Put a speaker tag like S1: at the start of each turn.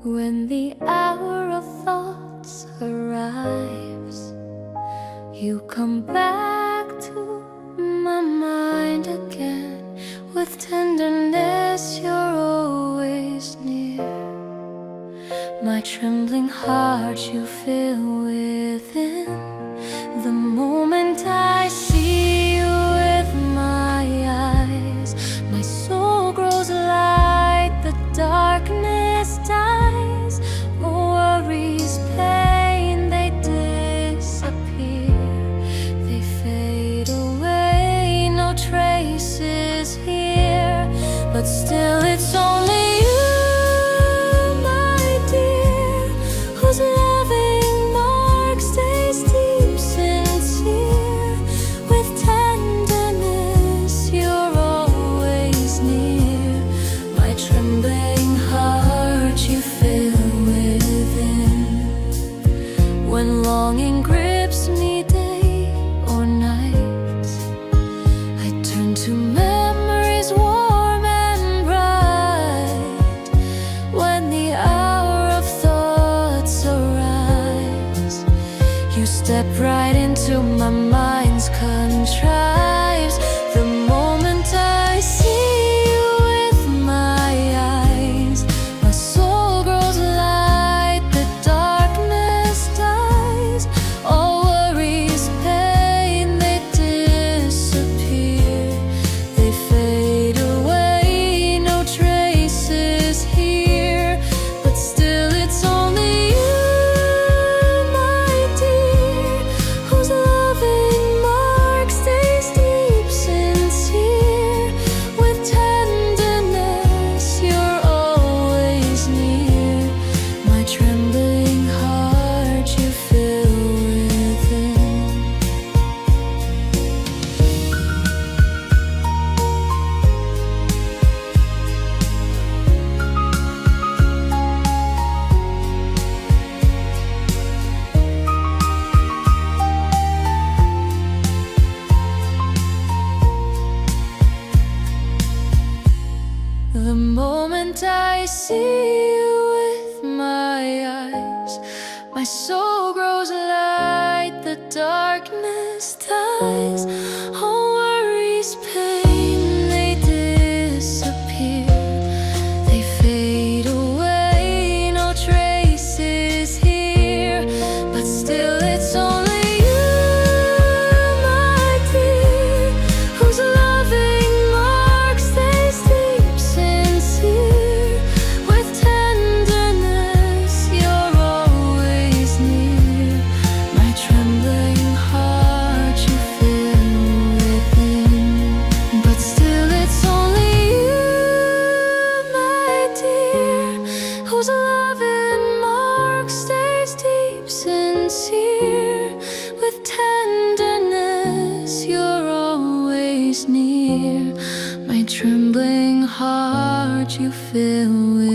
S1: When the hour of thoughts arrives, you come back to my mind again. With tenderness you're always near. My trembling heart you fill within. The moment I see you with my eyes, my soul grows light, the darkness dies. No worries, pain, they disappear. They fade away, no traces here. But still it's only you, my dear, whose loving mark stays deep, sincere. With tenderness you're always near. My trembling heart you fill within. When longing grips me day or night, I turn to memories warm and bright. When the hour of thoughts arise, you step right into my mind's contrives. The moment I see you with my eyes, my soul grows light, the darkness dies. All worries, pain, they disappear. They fade away, no traces here. But still it's only you, my dear, whose loving mark stays deep, sincere. With tenderness you're always near. My trembling heart you fill within. The moment I see you with my eyes, my soul grows light, the darkness dies. All worries, pain, they disappear. They fade away, no traces here. But still it's only you, my dear, whose loving mark stays deep, sincere. With tenderness you're always near. My trembling heart you fill within. But still it's only you, my dear, whose loving mark stays deep, sincere. With tenderness you're always near. My trembling heart you fill with